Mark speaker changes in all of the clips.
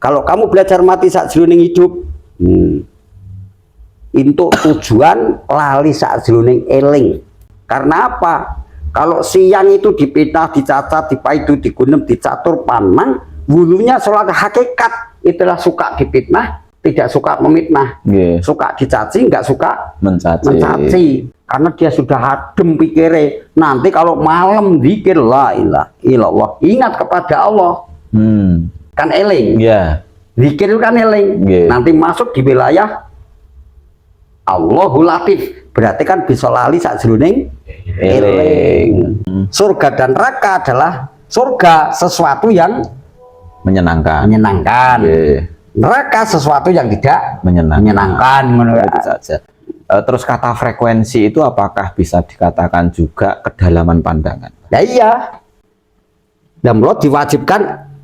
Speaker 1: Kalau kamu belajar mati sakjroning hidup, untuk tujuan lali sakjroning eling. Karena apa? Kalau siang itu dipitnah, dicacat, dipaidu, digunem, dicatur, panang, wulunya sholat hakikat itulah suka dipitnah, tidak suka memitnah, suka dicaci, nggak suka mencaci. Karena dia sudah adem pikirnya. Nanti kalau malam zikir la ilaha illallah, ingat kepada Allah, kan eling. Zikir itu kan eling. Nanti masuk di wilayah Allahul Latif, berarti kan bisa lali sakjroning eling. Surga dan neraka adalah surga sesuatu yang menyenangkan. Neraka sesuatu yang tidak menyenangkan.
Speaker 2: Saja. Terus kata frekuensi itu apakah bisa dikatakan juga kedalaman pandangan?
Speaker 1: Ya iya. Dan lo diwajibkan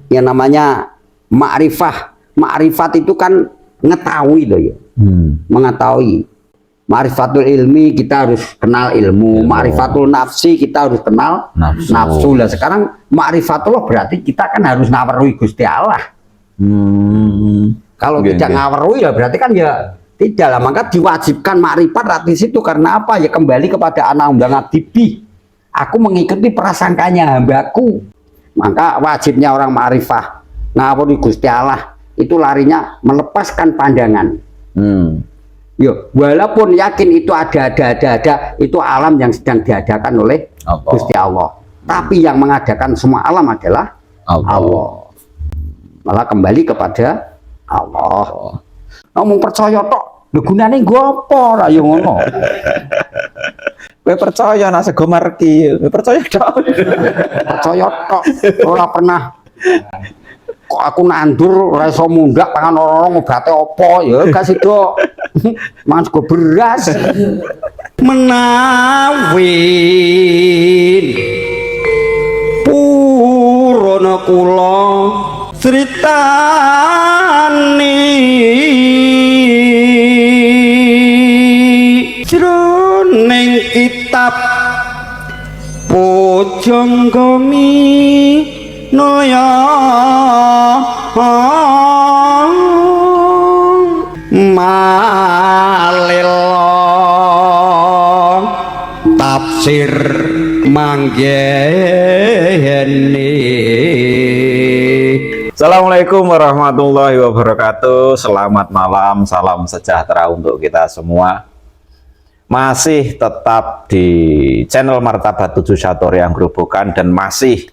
Speaker 1: yang namanya ma'rifah. Ma'rifat itu kan mengetahui loh ya. Mengetahui. Ma'rifatul ilmi kita harus kenal ilmu. Ma'rifatul nafsi kita harus kenal nafsu. Lah sekarang ma'rifatullah berarti kita kan harus ngawerui Gusti Allah. Kalau tidak ngawerui ya berarti kan ya tidak lah. Maka diwajibkan ma'rifat di situ karena apa? Ya kembali kepada anak undangan tibi. Aku mengikuti prasangkanya hambaku. Maka wajibnya orang ma'rifah ngawerui Gusti Allah itu larinya melepaskan pandangan. Yo, walaupun yakin itu ada, itu alam yang sedang diadakan oleh Gusti Allah. Tapi yang mengadakan semua alam adalah Allah. Malah kembali kepada Allah. Ngomong percaya tok, lho gunane nggo apa ra yo ngono.
Speaker 2: Kowe percaya nek sego marki, percaya tok.
Speaker 1: Percaya tok, ora pernah kok aku nandur ora iso mundak pangan ora ngobate apa ya gak sida. Mangan sego beras. Menawi purana kula critani jroning kitab Pujangga Noya Malila tafsir manggeni.
Speaker 2: Assalamualaikum warahmatullahi wabarakatuh. Selamat malam, salam sejahtera untuk kita semua. Masih tetap di channel Martabat 7 Syatoryang Grobogan dan masih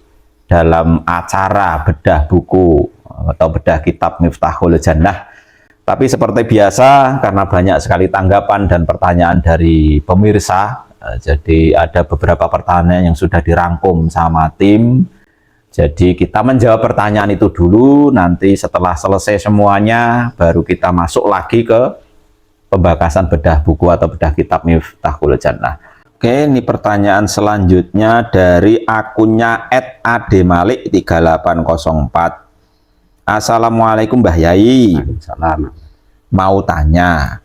Speaker 2: dalam acara bedah buku atau bedah kitab Miftahul Jannah. Tapi seperti biasa, karena banyak sekali tanggapan dan pertanyaan dari pemirsa, jadi ada beberapa pertanyaan yang sudah dirangkum sama tim. Jadi kita menjawab pertanyaan itu dulu, nanti setelah selesai semuanya, baru kita masuk lagi ke pembahasan bedah buku atau bedah kitab Miftahul Jannah. Oke, ini pertanyaan selanjutnya dari akunnya @ademalik3804. Assalamualaikum Mbah Yai.
Speaker 1: Salam.
Speaker 2: Mau tanya,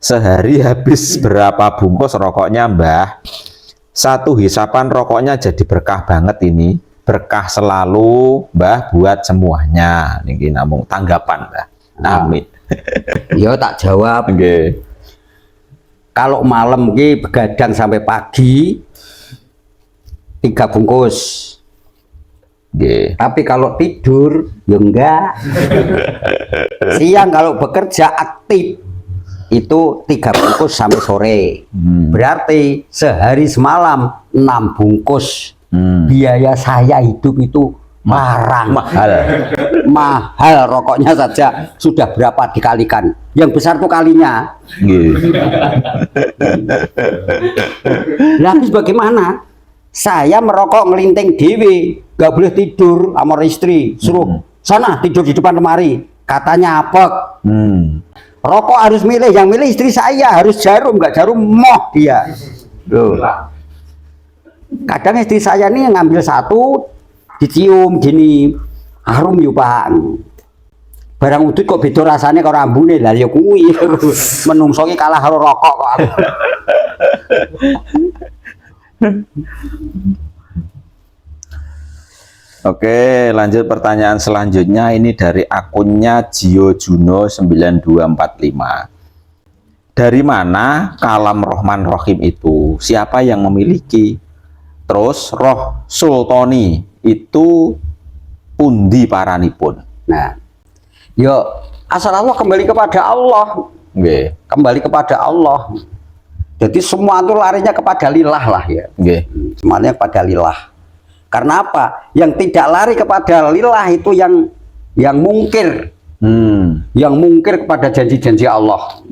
Speaker 2: sehari habis berapa bungkus rokoknya Mbah? Satu hisapan rokoknya jadi berkah banget ini. Berkah selalu Mbah buat semuanya. Ini namun tanggapan Mbah. Amin.
Speaker 1: Ya tak jawab. Kalau malam ini begadang sampai pagi 3 bungkus. Tapi kalau tidur ya enggak. Siang kalau bekerja aktif itu 3 bungkus sampai sore. Berarti sehari semalam 6 bungkus. Biaya saya hidup itu mahal rokoknya saja sudah berapa dikalikan, yang besar tuh kalinya. Habis bagaimana? Saya merokok ngelinting dewi, gak boleh tidur sama istri, suruh sana tidur di depan lemari, katanya apek. Rokok harus milih, yang milih istri saya, harus jarum, gak jarum moh dia. Kadang istri saya nih ngambil satu dicium gini, harum yuk Pak. Barang udut kok beda rasanya karo ambune lah ya kuwi. Menungso ki kalah karo rokok kok aku.
Speaker 2: Oke, lanjut pertanyaan selanjutnya. Ini dari akunnya Gio Juno 9245. Dari mana kalam Rahman Rahim itu? Siapa yang memiliki? Terus roh sultani itu pundi paranipun?
Speaker 1: Nah, yo asal Allah kembali kepada Allah.
Speaker 2: Nggih.
Speaker 1: Kembali kepada Allah. Jadi semua itu larinya kepada lillah lah ya.
Speaker 2: Nggih.
Speaker 1: Semuanya kepada lillah. Karena apa? Yang tidak lari kepada lillah itu yang mungkir. Yang mungkir kepada janji-janji Allah.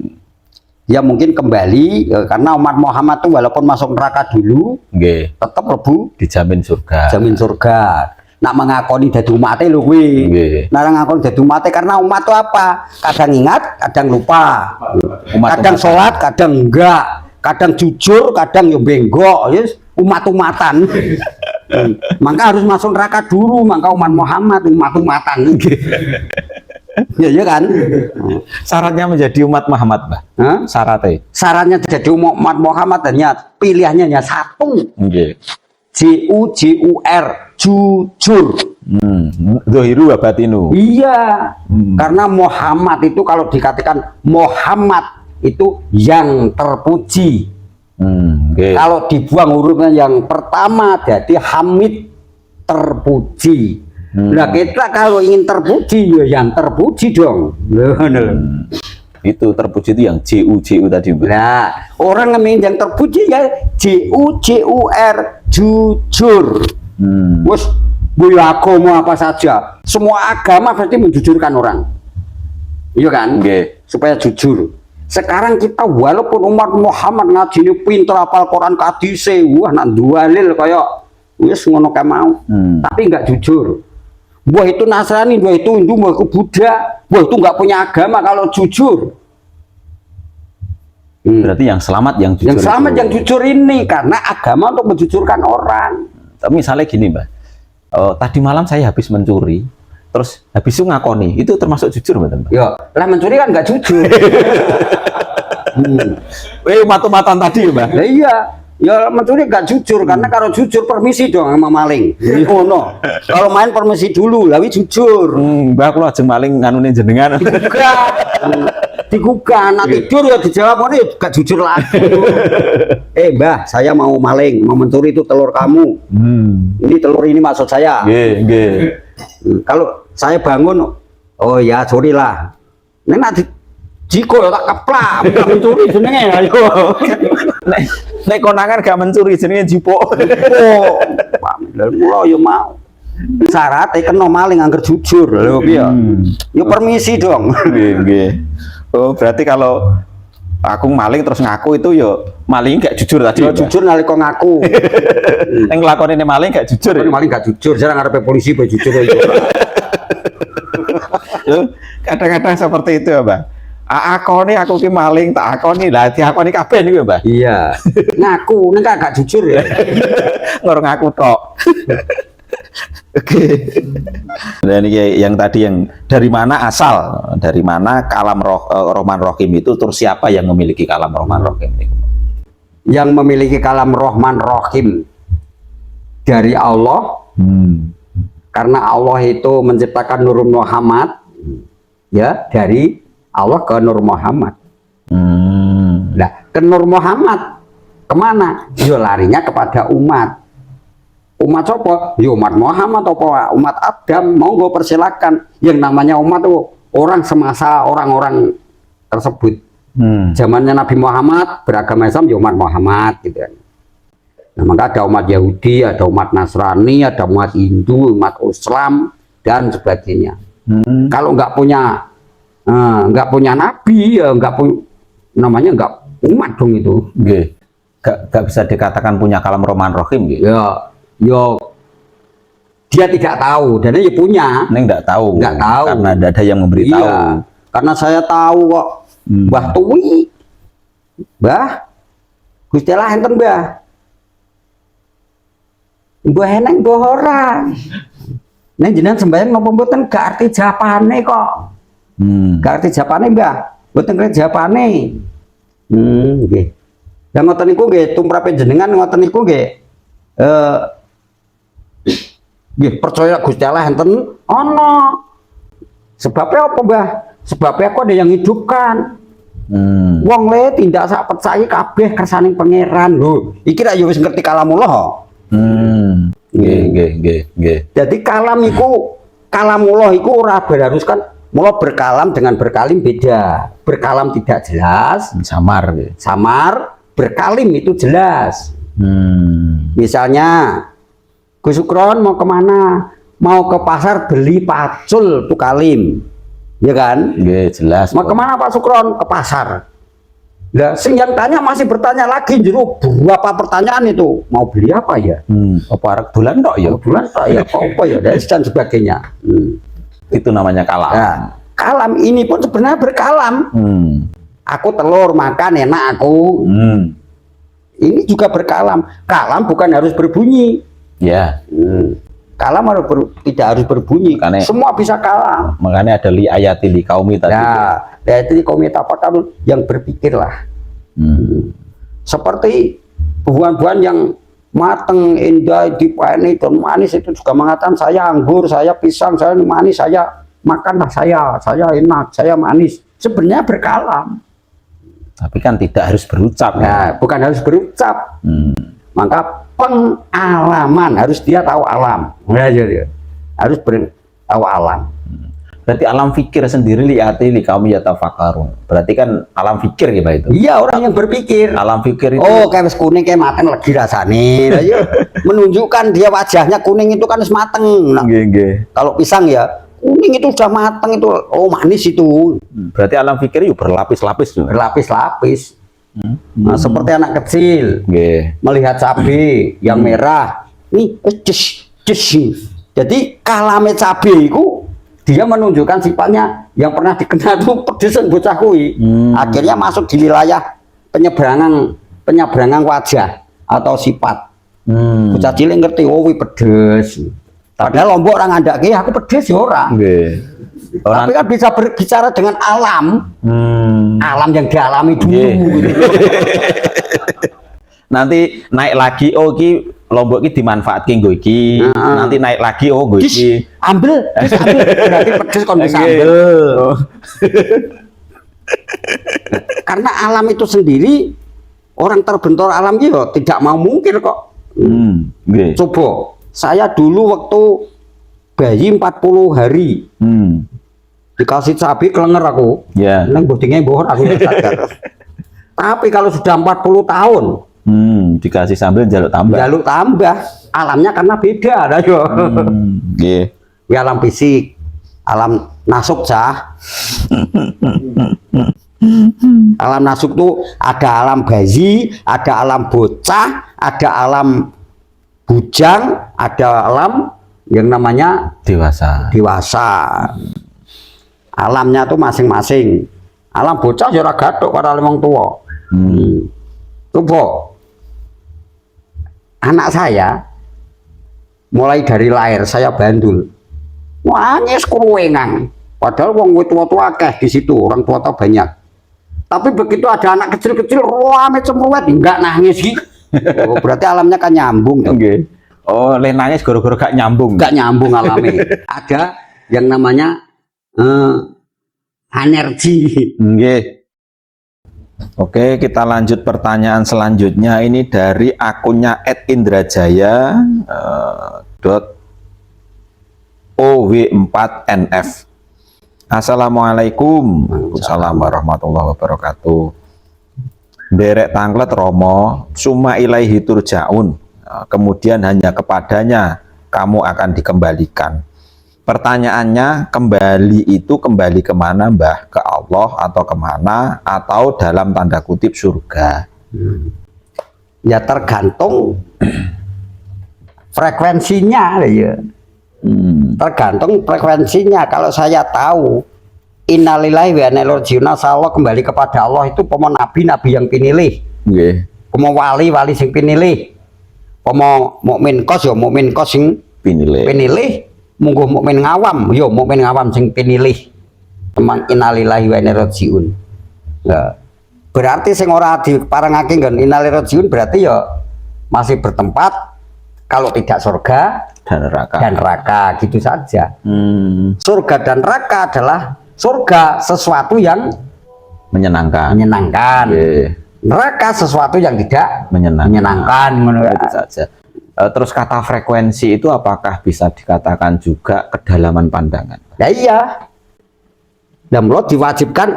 Speaker 1: Ya mungkin kembali karena umat Muhammad itu walaupun masuk neraka dulu,
Speaker 2: Nggih.
Speaker 1: tetap lebu
Speaker 2: Dijamin surga.
Speaker 1: jamin surga. Nak mengakoni dadi umate lho kuwi.
Speaker 2: Nggih.
Speaker 1: Nak ngakoni dadi umate karena umat itu apa? Kadang ingat, kadang lupa. Kadang sholat, kadang enggak. Kadang jujur, kadang yo benggok, yes, umat-umatan. Maka harus masuk neraka dulu, maka umat Muhammad umat-umatan. Ya, iya kan?
Speaker 2: Syaratnya menjadi umat Muhammad, Mbah.
Speaker 1: Hah?
Speaker 2: Syaratnya.
Speaker 1: Syaratnya jadi umat Muhammad hanya pilihannya hanya satu.
Speaker 2: Nggih.
Speaker 1: Jujur, jujur.
Speaker 2: Dohiru wa batinu.
Speaker 1: Iya, karena Muhammad itu kalau dikatakan Muhammad itu yang terpuji.
Speaker 2: Nggih.
Speaker 1: Kalau dibuang hurufnya yang pertama jadi Hamid, terpuji. Nah kita kalau ingin terpuji ya yang terpuji dong.
Speaker 2: Itu terpuji itu yang JU tadi, Mbak.
Speaker 1: Nah orang yang terpuji ya JUJUR, jujur. Wes boleh agama apa saja, semua agama pasti menjujurkan orang, iya kan?
Speaker 2: Nggih.
Speaker 1: Supaya jujur. Sekarang kita walaupun umat Muhammad ngaji ini pinter apal Quran kadise, wah nak dualil kayak wis ngono kae mau, tapi nggak jujur. Wah itu Nasrani, wah itu Hindu, wah itu Buddha, wah itu nggak punya agama kalau jujur.
Speaker 2: Berarti yang selamat yang jujur.
Speaker 1: Yang selamat
Speaker 2: itu.
Speaker 1: yang jujur ini karena agama untuk menjujurkan orang.
Speaker 2: Tapi misalnya gini, Mbak. Tadi malam saya habis mencuri, terus habis itu ngakoni, itu termasuk jujur, Mbak?
Speaker 1: Ya, lah mencuri kan nggak jujur.
Speaker 2: Umat-umatan tadi, Mbak.
Speaker 1: Nah, iya, ya mencuri nggak jujur karena kalau jujur permisi dong sama maling. Oh no, kalau main permisi dulu, lawi jujur.
Speaker 2: Mbak, aku lajeng maling nganune jenengan.
Speaker 1: Digugah, nanti tidur ya dijawab, ini gak jujur lagi. Mbah, saya mau maling, mau mencuri itu telur kamu. Ini telur ini maksud saya.
Speaker 2: Nggih.
Speaker 1: Kalau saya bangun, oh ya sorry lah. Ini nanti jiko ya tak keplak, bukan mencuri jenenge ayo.
Speaker 2: Nek konangan gak mencuri jenenge jipuk.
Speaker 1: Oh, mula yo mau. Syaratnya kena maling angger jujur lho piye. Yo permisi dong.
Speaker 2: Nggih. Oh, berarti kalau aku maling terus ngaku itu yo maling gak jujur tadi.
Speaker 1: Yo jujur nalika ngaku.
Speaker 2: Yang ngelakoni maling gak jujur.
Speaker 1: Maling gak jujur, jarang ngarepe polisi be jujur itu.
Speaker 2: Kadang-kadang seperti itu ya, Mbak. Akoni aku ki maling, tak akoni lah, diakoni kabeh niku ya, Mbak.
Speaker 1: Iya. Ngaku nek gak jujur ya.
Speaker 2: Ngor ngaku tok. Oke. Dan ini yang tadi yang dari mana asal, dari mana kalam Rahman Rahim itu, terus siapa yang memiliki kalam Rahman Rahim itu?
Speaker 1: Yang memiliki kalam Rahman Rahim dari Allah. Karena Allah itu menciptakan Nur Muhammad, ya dari Allah ke Nur Muhammad. Nah, ke Nur Muhammad kemana? Yo larinya kepada umat. Umat apa? Ya umat Muhammad apa umat Adam, monggo persilakan. Yang namanya umat itu orang semasa orang-orang tersebut. Zamannya Nabi Muhammad beragama Islam ya umat Muhammad gitu kan. Nah, maka ada umat Yahudi, ada umat Nasrani, ada umat Hindu, umat Islam dan sebagainya. Kalau nggak punya nabi ya nggak punya, namanya nggak umat dong itu.
Speaker 2: Gak bisa dikatakan punya kalam Rahman Rahim gitu.
Speaker 1: Yo dia tidak tahu dan dia punya.
Speaker 2: Neng nggak tahu.
Speaker 1: Nggak tahu.
Speaker 2: Karena ada yang memberitahu.
Speaker 1: Iya, karena saya tahu kok. Mbah Tuwi, Mbah, Gusti Allah enten Mbah. Mbah eneng mbah ora. Neng jenengan sembahyang napa mboten gak arti japane kok. Gak arti japane Mbah. Mboten arti japane. Nggih. Lah ngoten niku nggih tumrape jenengan ngoten niku nggih Nggih, percaya Gusti Allah enten ana. Sebabnya apa, Mbah? Sebabnya aku ada yang hidupkan. Wong le tindak sak percaya kabeh kersaning pangeran lho. Iki ra ya wis ngerti kalamullah.
Speaker 2: Nggih.
Speaker 1: Jadi kalamullah iku ora berharuskan mula berkalam dengan berkalim beda. Berkalam tidak jelas, samar, berkalim itu jelas. Misalnya Gus Sukron mau kemana? Mau ke pasar beli pacul tuh kalim, ya kan?
Speaker 2: Jelas.
Speaker 1: Mau kemana Pak Sukron? Ke pasar. Nah, sing yang tanya masih bertanya lagi, jero berapa pertanyaan itu? Mau beli apa ya?
Speaker 2: Apa arek dolan tok ya?
Speaker 1: Bulan tak ya apa ya dan sebagainya.
Speaker 2: Itu namanya kalam.
Speaker 1: Nah, kalam ini pun sebenarnya berkalam. Aku telur makan enak aku. Ini juga berkalam. Kalam bukan harus berbunyi.
Speaker 2: Ya.
Speaker 1: Kalam tidak harus berbunyi.
Speaker 2: Makanya,
Speaker 1: semua bisa kalam.
Speaker 2: Makanya ada li ayati li kaumi tadi.
Speaker 1: Nah, ayati li kaumi apa kamu yang berpikirlah. Seperti buah-buahan yang mateng, indah, dipani dan manis itu juga mengatakan saya anggur, saya pisang, saya manis, saya makanlah saya enak, saya manis. Sebenarnya berkalam.
Speaker 2: Tapi kan tidak harus berucap.
Speaker 1: Nah, bukan harus berucap. Maka pengalaman harus dia tahu alam. Nah, jadi harus tahu alam.
Speaker 2: Berarti alam fikir sendiri liati li kaum yatafakarun. Berarti kan alam fikir gitu itu.
Speaker 1: Iya, orang yang berpikir.
Speaker 2: Alam fikir itu.
Speaker 1: Oh, kayak wis kuning kayak mateng lagi rasane. Menunjukkan dia wajahnya kuning itu kan wis mateng. Nah, kalau pisang ya kuning itu sudah mateng itu. Oh, manis itu.
Speaker 2: Berarti alam fikir itu berlapis-lapis juga.
Speaker 1: Berlapis-lapis. Nah, seperti anak kecil melihat cabai yang merah. Nih, jadi kalame cabai itu dia menunjukkan sifatnya yang pernah dikenal tuh pedesan bocah kuwi. Akhirnya masuk di wilayah penyeberangan wajah atau sifat. Bocah cilik ngerti, oh kuwi pedes. Padahal Lombok orang andake aku pedes ya ora. Tapi kan bisa berbicara dengan alam. Alam yang dialami dulu.
Speaker 2: Nanti naik lagi, oh ki Lombok ki dimanfaatkan gue ki. Nanti naik lagi, oh gue ki
Speaker 1: ambil. Berarti pedes kon bisa ambil. Karena alam itu sendiri, orang terbentur alam gitu tidak mau mungkir kok. Coba saya dulu waktu bayi 40 hari dikasih cabai kelenger aku. Nang bodingnya bohong aku sadar. Tapi kalau sudah 40 tahun
Speaker 2: dikasih sambal jaluk
Speaker 1: tambah alamnya karena beda ada yo. Ya, alam fisik, alam nasuk cah. Alam nasuk tuh ada alam bayi, ada alam bocah, ada alam bujang, ada alam yang namanya
Speaker 2: dewasa.
Speaker 1: Alamnya tuh masing-masing. Alam bocah ya ora gathuk karo wong tuwa. Coba anak saya mulai dari lahir saya bandul. Nangis kuruwengan. Padahal wong tua-tua akeh di situ, orang tua banyak. Tapi begitu ada anak kecil-kecil rame cemruwet enggak nangis gitu. Oh, berarti alamnya kan nyambung tuh.
Speaker 2: Oh, le nangis gara-gara gak nyambung.
Speaker 1: Gak nyambung alamnya. Ada yang namanya energi.
Speaker 2: Oke, kita lanjut pertanyaan selanjutnya. Ini dari akunnya @indrajaya .ow4nf. Assalamualaikum. Waalaikumsalam warahmatullahi wabarakatuh. Derek tanglet Romo summa ilaihi turjaun. Kemudian hanya kepadanya kamu akan dikembalikan. Pertanyaannya, kembali itu kembali kemana, Mbah? Ke Allah atau kemana? Atau dalam tanda kutip surga?
Speaker 1: Ya tergantung frekuensinya ya. Tergantung frekuensinya. Kalau saya tahu innalillahi wa inna ilaihi raji'un, Allah kembali kepada Allah itu pomo nabi yang pinilih. Pomo wali sing pinilih. Pomo mukmin kos ya mukmin kos sing pinilih. Munggo mukmin ngawam, yo mukmin ngawam sing pinilih. Teman innalillahi wa inna ilaihi raji'un. Ya. Berarti sing ora diparengake nggon innalillahi raji'un berarti ya masih bertempat Kalau tidak surga dan neraka, gitu saja. Surga dan neraka adalah surga sesuatu yang
Speaker 2: Menyenangkan.
Speaker 1: Neraka sesuatu yang tidak menyenangkan.
Speaker 2: Itu saja. Terus kata frekuensi itu apakah bisa dikatakan juga kedalaman pandangan?
Speaker 1: Ya iya. Dan lo diwajibkan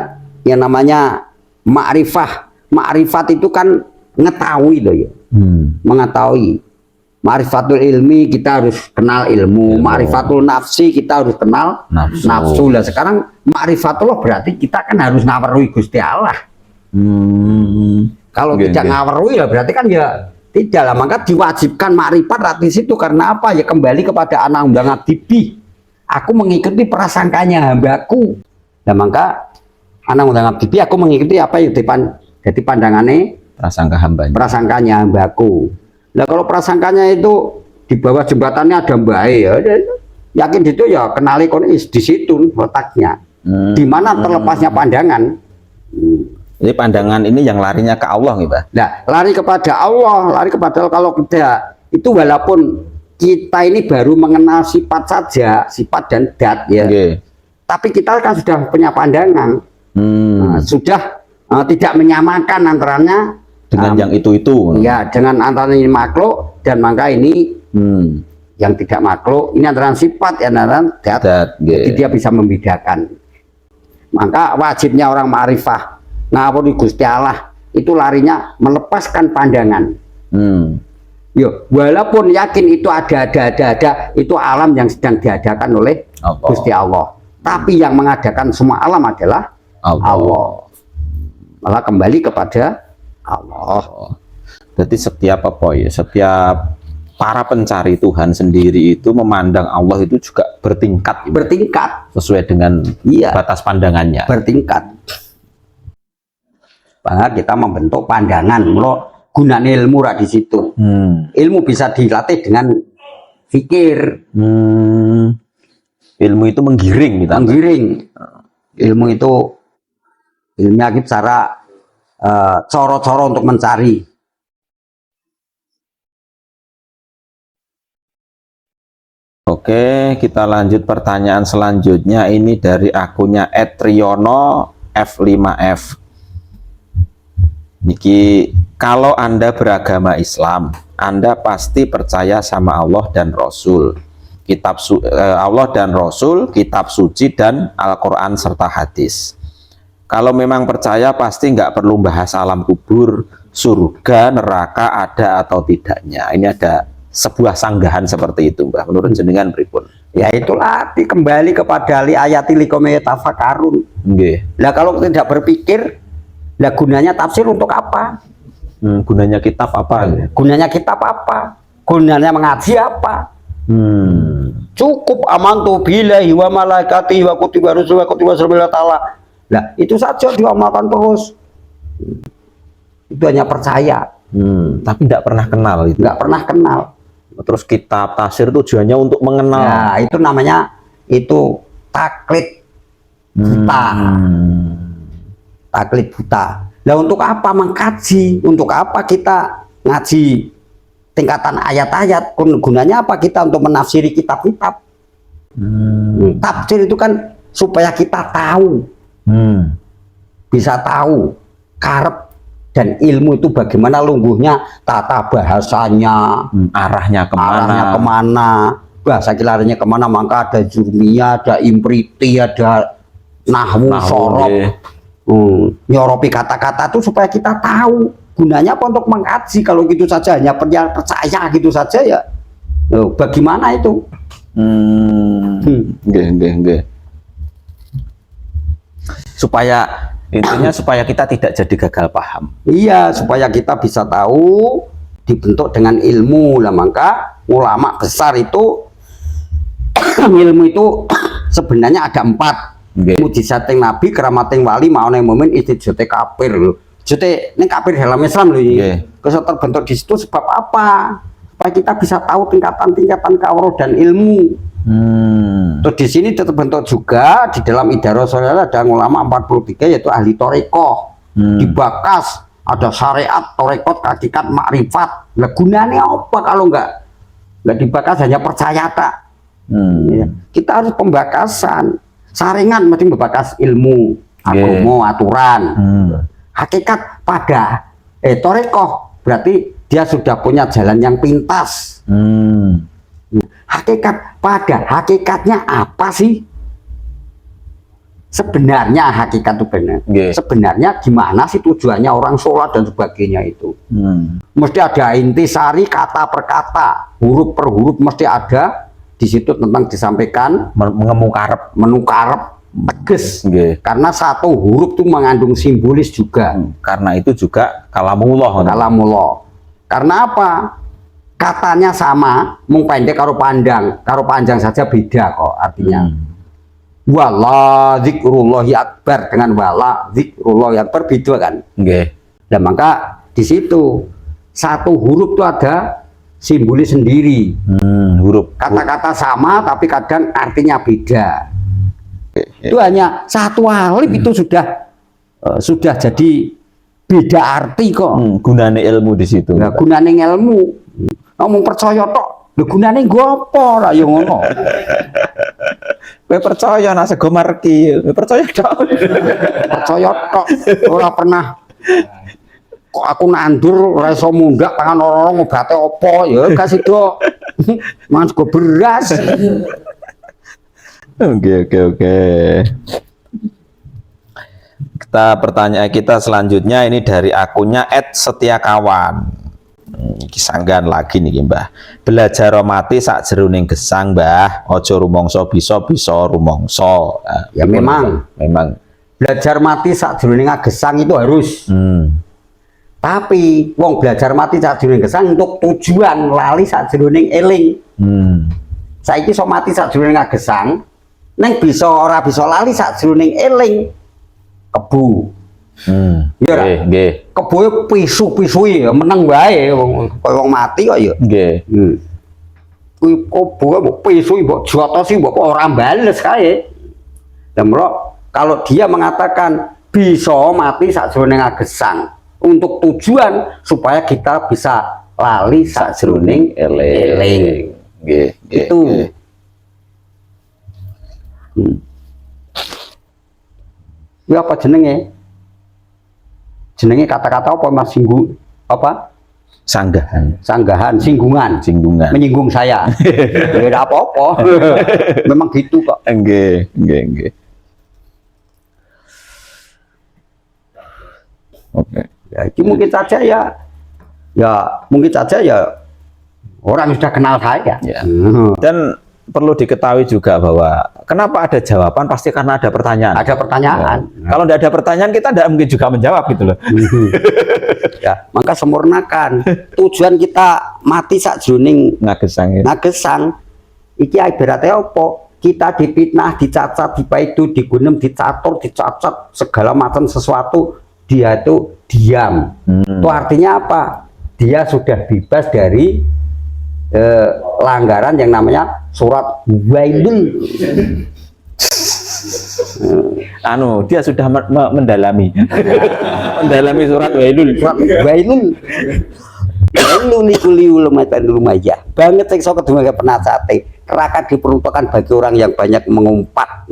Speaker 1: yang namanya ma'rifah. Ma'rifat itu kan mengetahui loh ya. Mengetahui. Ma'rifatul ilmi kita harus kenal ilmu. Ma'rifatul nafsi kita harus kenal nafsu. Lah sekarang ma'rifatullah berarti kita kan harus ngawarui Gusti Allah. Kalau tidak ngawarui ya berarti kan ya tidak lah. Maka diwajibkan ma'rifat di situ karena apa? Ya kembali kepada anak undang abdibi. Aku mengikuti prasangkanya hambaku. Nah maka anak undang abdibi aku mengikuti apa yang jadi pandangannya prasangkanya hambaku. Nah kalau prasangkanya itu di bawah jembatannya ada mbae ya, yakin itu ya kenali konis di situ letaknya. Di mana terlepasnya pandangan.
Speaker 2: Jadi pandangan ini yang larinya ke Allah nih, Pak.
Speaker 1: Nah, lari kepada Allah, kalau kita itu walaupun kita ini baru mengenal sifat saja, sifat dan dat ya. Tapi kita kan sudah punya pandangan. Sudah tidak menyamakan antaranya
Speaker 2: dengan yang itu
Speaker 1: ya dengan antara ini makhluk dan maka ini yang tidak makhluk ini antara sifat ya antara dat. Jadi dia bisa membedakan. Maka wajibnya orang ma'rifah ngawuri Gusti Allah itu larinya melepaskan pandangan. Yo, walaupun yakin itu ada itu alam yang sedang diadakan oleh Gusti Allah. Tapi yang mengadakan semua alam adalah Allah. Malah kembali kepada Allah.
Speaker 2: Jadi setiap setiap para pencari Tuhan sendiri itu memandang Allah itu juga bertingkat sesuai dengan batas pandangannya.
Speaker 1: Bertingkat. Maka kita membentuk pandangan. Mula gunanya ilmu di situ. Ilmu bisa dilatih dengan fikir.
Speaker 2: Ilmu itu menggiring.
Speaker 1: Ilmu itu ilmunya cara coro-coro untuk mencari.
Speaker 2: Oke, kita lanjut pertanyaan selanjutnya. Ini dari akunnya @Triono F5F. Niki, kalau Anda beragama Islam, Anda pasti percaya sama Allah dan Rasul, Allah dan Rasul, kitab suci dan Al-Quran serta hadis. Kalau memang percaya pasti nggak perlu bahas alam kubur, surga, neraka ada atau tidaknya. Ini ada sebuah sanggahan seperti itu, Mbah. Menurut jenengan pripun?
Speaker 1: Ya itulah kembali kepada ayat liqome tafakarun. Nah kalau tidak berpikir, lah gunanya tafsir untuk apa?
Speaker 2: Gunanya kitab apa?
Speaker 1: Gunanya kitab apa? Gunanya mengaji apa? Cukup amantu billahi wa malaikatihi wa kutubihi wa rusulihi wa kutubihi wa ta'ala. Nah itu saja diamalkan terus. Itu hanya percaya.
Speaker 2: Tapi tidak pernah kenal itu.
Speaker 1: Nggak pernah kenal.
Speaker 2: Terus kitab tafsir tujuannya untuk mengenal.
Speaker 1: Nah itu namanya taklid buta. Taklid buta. Nah untuk apa mengkaji? Untuk apa kita ngaji tingkatan ayat-ayat? Gunanya apa kita untuk menafsiri kitab-kitab? Tafsir itu kan supaya kita tahu. Bisa tahu karep dan ilmu itu bagaimana lungguhnya, tata bahasanya,
Speaker 2: arahnya kemana,
Speaker 1: bahasa kilarinya kemana. Maka ada jurmiyah, ada impriti, ada nahwu sorop, nyoropi kata-kata itu supaya kita tahu. Gunanya apa? Untuk mengkaji. Kalau gitu saja hanya percaya gitu saja ya, bagaimana itu?
Speaker 2: Supaya intinya supaya kita tidak jadi gagal paham.
Speaker 1: Iya, supaya kita bisa tahu, dibentuk dengan ilmu. Lah maka ulama besar itu ilmu itu sebenarnya ada 4. Mujizat nabi, keramat wali, mau neng mumin, istijat kafir loh. Jote neng kafir dalam Islam loh ini. Kesal terbentuk di situ sebab apa? Supaya kita bisa tahu tingkatan-tingkatan kawruh dan ilmu. Terus di sini terbentuk juga di dalam Idarah Saudara ada ulama 43 yaitu ahli torekoh. Di Bakas ada syariat torekot hakikat makrifat. Nah gunanya apa kalau enggak Nggak dibakas hanya percaya tak. Ya. Kita harus pembakasan. Saringan mesti membakas ilmu, agama, aturan. Hakikat pada torekoh berarti dia sudah punya jalan yang pintas. Hakikat pada hakikatnya apa sih? Sebenarnya hakikat itu benar. Sebenarnya gimana sih tujuannya orang sholat dan sebagainya itu? Mesti ada intisari kata per kata, huruf per huruf mesti ada di situ tentang disampaikan menukarep tegas. Karena satu huruf itu mengandung simbolis juga.
Speaker 2: Karena itu juga kalamullah.
Speaker 1: Karena apa? Katanya sama, mung pendek karo panjang saja beda kok artinya. Wala zikrullahi akbar dengan wala zikrullahi akbar beda kan. Dan maka di situ satu huruf itu ada simbolis sendiri.
Speaker 2: Huruf
Speaker 1: kata-kata sama tapi kadang artinya beda. Itu hanya satu alif itu sudah jadi beda arti kok.
Speaker 2: Gunane ilmu di situ.
Speaker 1: Nah, gunane ilmu ngomong percaya tok. Lho gunane nggo apa lah ya ngono.
Speaker 2: Kowe percaya nek sego marki, percaya tok.
Speaker 1: Percaya tok. Ora pernah kok aku nandur ora iso mundak tangan ora ngobate apa ya gak sida. Mas go beras.
Speaker 2: Oke. Pertanyaan kita selanjutnya ini dari akunnya @setiakawan. Kisanggan lagi nih Mbah. Belajar mati sak jeroning gesang Mbah, ojo rumongso bisa rumongso.
Speaker 1: Ya memang belajar mati sak jeroning gesang itu harus. Tapi wong belajar mati sak jeroning gesang untuk tujuan lali sak jeroning eling. Saiki iso mati sak jeroning gesang, neng bisa ora bisa lali sak jeroning eling. Kebu. Iya nggih. Kebu pisu-pisui ya meneng wae wong mati kok ya.
Speaker 2: Nggih.
Speaker 1: Kuwi kebu mbok pisui mbok jotosi mbok ora bales kae. Dan kalau dia mengatakan bisa mati sakjroning gesang untuk tujuan supaya kita bisa lali sakjroning eling.
Speaker 2: Nggih,
Speaker 1: itu. Ya apa jenenge? Jenenge kata-kata apa Mas apa? Sanggahan, singgungan, menyinggung saya. Tidak apa-apa. Memang gitu kok.
Speaker 2: Nggih. Oke.
Speaker 1: Ya, itu mungkin saja orang sudah kenal saya.
Speaker 2: Ya. Dan perlu diketahui juga bahwa kenapa ada jawaban pasti karena ada pertanyaan.
Speaker 1: Ada pertanyaan.
Speaker 2: Ya. Kalau tidak ada pertanyaan kita tidak mungkin juga menjawab gitu loh.
Speaker 1: Ya, maka sempurnakan. Tujuan kita mati sakjroning ngagesang. Iki ibaratnya apa? Kita dipitnah, dicacat, dipaidu, digunem, dicatur, dicacat segala macam sesuatu, dia itu diam. Itu artinya apa? Dia sudah bebas dari langgaran yang namanya surat wailul.
Speaker 2: Dia sudah mendalami surat wailul.
Speaker 1: Wailul likuli ulumatan lumajah. Banget sing sok kedungan penasate. Neraka diperuntukkan bagi orang yang banyak mengumpat.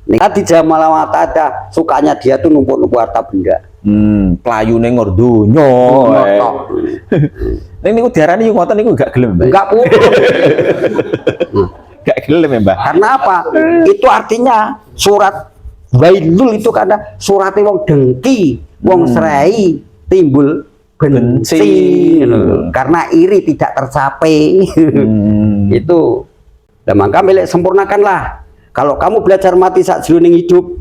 Speaker 1: Nek di Jamal Mata ada sukanya dia tuh numpuk-numpuk harta benda.
Speaker 2: Playune ngordonyo. Ning niku diarani yo ngoten niku gak gelem, Mbak.
Speaker 1: Enggak putih.
Speaker 2: Gak gelem ya, Mbak.
Speaker 1: Karena apa? Itu artinya surat wailul itu karena suratnya wong dengki, wong serai, timbul benci. Karena iri tidak tercapai. Itu. Dan maka milik sempurnakanlah. Kalau kamu belajar mati sakjroning hidup,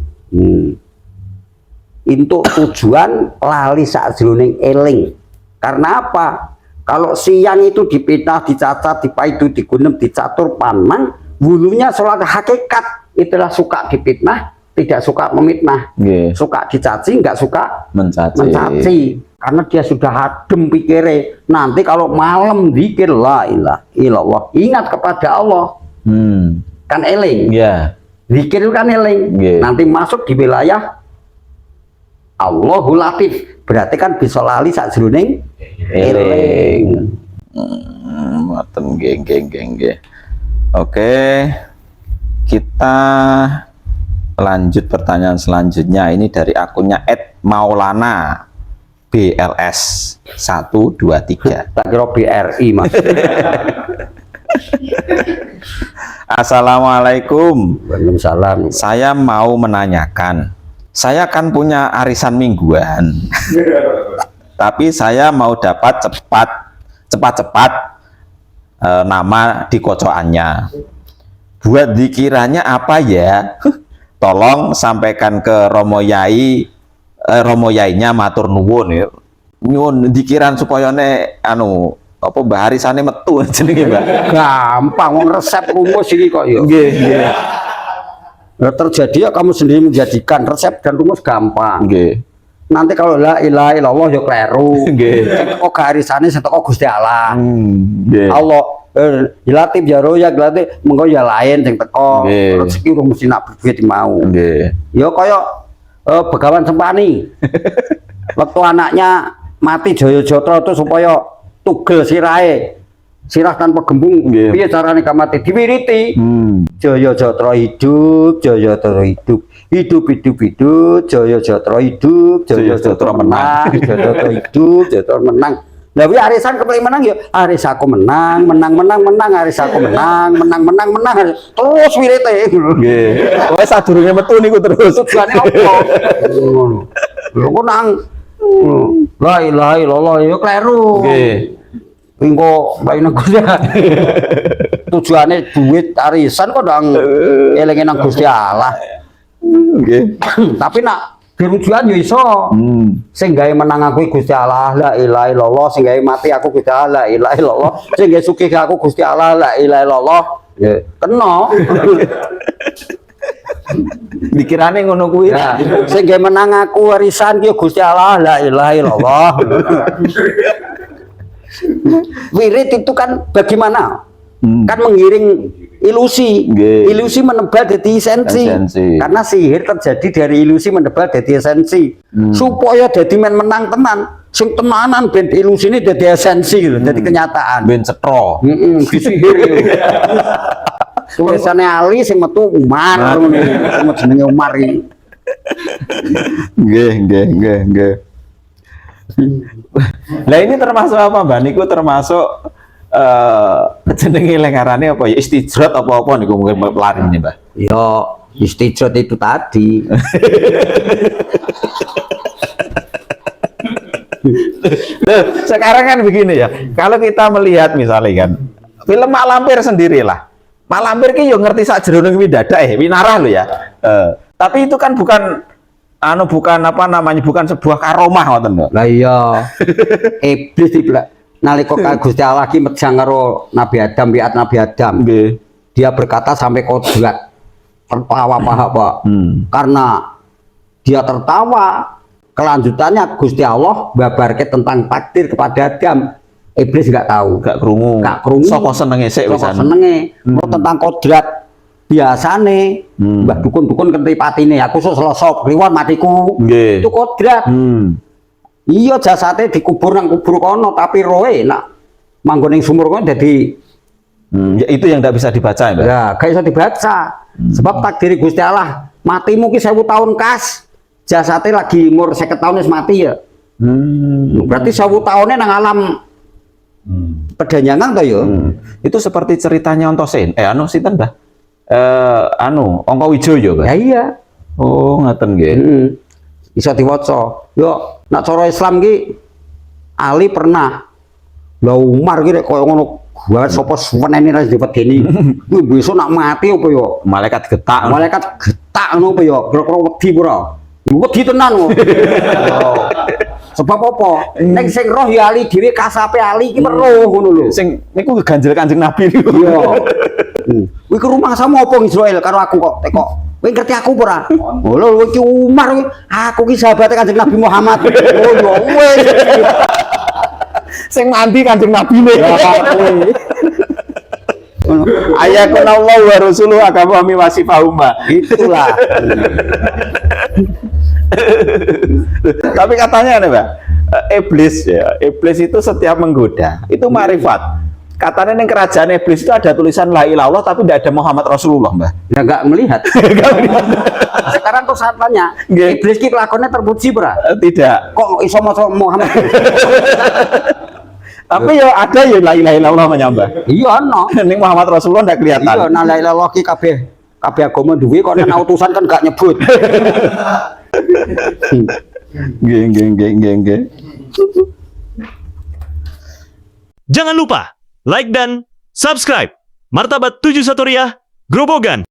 Speaker 1: untuk tujuan lali sakjroning eling. Karena apa? Kalau siang itu dipitnah, dicacat, dipaidu, digunem, dicatur, panang, wulunya sholat hakikat. Itulah suka dipitnah, tidak suka memitnah. Suka dicaci, nggak suka mencaci. Karena dia sudah adem pikirnya. Nanti kalau malam zikir la ilaha illallah, ingat kepada Allah. Kan eling. Zikir itu kan eling. Nanti masuk di wilayah Allahul Latif, berarti kan bisa lali sakjroning eling.
Speaker 2: Ngoten nggih. Oke. Kita lanjut pertanyaan selanjutnya. Ini dari akunnya @maulana BLS 123.
Speaker 1: Tak kira BRI Mas.
Speaker 2: Assalamualaikum.
Speaker 1: Waalaikumsalam.
Speaker 2: Saya mau menanyakan, saya kan punya arisan mingguan, tapi saya mau dapat cepat-cepat nama di kocokannya. Buat dikiranya apa ya? Tolong sampaikan ke Romo Yainya matur nuwun ya. Nyuwun dikiran supaya apa mbah arisane metu jenenge Mbah.
Speaker 1: Gampang wong resep rumus iki kok ya.
Speaker 2: Nggih.
Speaker 1: Nah, terjadi ya kamu sendiri menjadikan resep dan rumus gampang.
Speaker 2: Nggih.
Speaker 1: Nanti kalau la ilaha illallah ya kleru.
Speaker 2: Nggih.
Speaker 1: Kok garisane sing teko Gusti Allah.
Speaker 2: Nggih.
Speaker 1: Allah ilatif ya roya ilatif mengko ya lain sing teko.
Speaker 2: Nggih.
Speaker 1: Rezeki urung mesti nak berduit mau.
Speaker 2: Nggih.
Speaker 1: Ya kaya Begawan Sempani. Waktu anaknya mati Jaya Jatra itu supaya tugel sirahe. Sirah tanpa gembung.
Speaker 2: Nggih.
Speaker 1: Piye carane gak mati? Diwiriti. Jaya Jatra hidup, Jaya Jatra hidup. Hidup, Jaya Jatra hidup, Jaya Jatra menang, Jaya Jatra hidup, Jaya Jatra menang. Lah kuwi arisan kepengin menang ya, aris aku menang, aris aku menang. Terus wirite.
Speaker 2: Nggih. Wes sadurunge metu niku terus.
Speaker 1: Tujuane apa? Ngono. Lho kok nang la ilaha illallah ya kleru.
Speaker 2: Nggih.
Speaker 1: Engko bae nang Gusti. Tujuane duit arisan kok ndang elinge nang Gusti Allah.
Speaker 2: Nggih.
Speaker 1: Tapi nak dirujukan ya iso. Sing gawe menang aku Gusti Allah, la ilaha illallah, sing gawe mati aku Gusti Allah, la ilaha illallah, sing gawe sugih aku Gusti Allah, la ilaha illallah. Ya, kena.
Speaker 2: Dikirane ngono kuwi.
Speaker 1: Ya, sing gawe menang aku warisan ki Gusti Allah, la ilaha illallah. Wirid itu kan bagaimana? Kan mengiring ilusi.
Speaker 2: Nggih.
Speaker 1: Ilusi menebal jadi esensi. Karena sihir terjadi dari ilusi menebal jadi esensi. Supaya jadi menang tenan, sing tenanan ben ilusi ini jadi esensi gitu, jadi kenyataan.
Speaker 2: Ben cetro.
Speaker 1: Disihir. Tulisannya Ali sing metu Umar ngono iki. Jenenge Umar iki.
Speaker 2: Nggih. Lah ini termasuk apa Mbak? Niku termasuk jenenge lengarane apa ya, istijrat apa niku mungkin lari ini Mbak.
Speaker 1: Ya istijrat itu tadi.
Speaker 2: Loh, sekarang kan begini ya. Kalau kita melihat misalnya kan film Mak Lampir sendirilah. Mak Lampir ki yo ngerti sak jroning widadah winarah lho ya. Tapi itu kan bukan bukan sebuah karomah ngoten lho.
Speaker 1: Lah iya. Iblis diblak nalika Gusti Allah ki mejang karo Nabi Adam, biat Nabi Adam.
Speaker 2: Nggih.
Speaker 1: Dia berkata sampai kodrat. Tertawa Pak. Karena dia tertawa, kelanjutannya Gusti Allah babarke tentang takdir kepada Adam. Iblis nggak tahu,
Speaker 2: Gak krungu. Saka senenge sik
Speaker 1: Saka
Speaker 2: wisan.
Speaker 1: senenge. Tentang kodrat biasane Mbah dukun-dukun kenti patine aku sok selesai kliwon matiku.
Speaker 2: Nggih.
Speaker 1: Itu kodrat. Iya jasate dikubur nang kubur kono tapi roe nak manggon ning sumur kono dadi
Speaker 2: Ya, itu yang tidak bisa dibaca ya, Mbak.
Speaker 1: ya gak iso dibaca. Sebab takdir Gusti Allah, matimu ki 1000 tahun kas. Jasate lagi umur 50 tahun wis mati ya. Berarti 1000 tahunnya nang alam pedanyangan to ya.
Speaker 2: Itu seperti ceritanya Ontosen. Sinten, Mbah? Angka Wijoyo, Mbah.
Speaker 1: Ya iya.
Speaker 2: Oh, ngaten nggih.
Speaker 1: Bisa diwaca. Yo, nak cara Islam ki Ali pernah. Lah Umar ki koyo ngono gua sapa suwenene ra dipedeni. Kuwi besok nak mati apa yo?
Speaker 2: Malaikat getak.
Speaker 1: Malaikat getak ngono apa yo? Kira-kira wedi ora? Wedi tenan kok. Sebab apa? Nek sing roh ya Ali dhewe kasape Ali ki weruh ngono lho.
Speaker 2: Sing niku ganjel Kanjeng Nabi niku.
Speaker 1: Iya. Kuwi ke rumah sama apa Israel karo aku kok teko. Kowe ngerti aku ora? Oh lho iki Umar kuwi. Aku ki sahabate Kanjeng Nabi Muhammad. Oh yo wis.
Speaker 2: Sing mandi Kanjeng Nabi ne. Ayakun Allah wa rasuluhu akabami wasifahuma.
Speaker 1: Itulah.
Speaker 2: Tapi katanya nih, Mbak, iblis ya. Iblis itu setiap menggoda, itu marifat. Katanya yang kerajaan iblis itu ada tulisan la ilaha illallah tapi tidak ada Muhammad Rasulullah, Mbah.
Speaker 1: Ya nggak melihat. Sekarang kok saat tanya,
Speaker 2: Nggih.
Speaker 1: iblis ki lakonnya terpuji bra.
Speaker 2: Tidak.
Speaker 1: Kok iso maca Muhammad?
Speaker 2: Tapi ya ada ya la ilaha illallah menyambah.
Speaker 1: Iya no.
Speaker 2: Ini Muhammad Rasulullah tidak kelihatan.
Speaker 1: Iya nah la ilaha illallah ki kabeh agama duwe kok nek utusan kan gak nyebut.
Speaker 2: Nggih.
Speaker 3: Jangan lupa like dan subscribe Martabat 7 Satoriah Grobogan.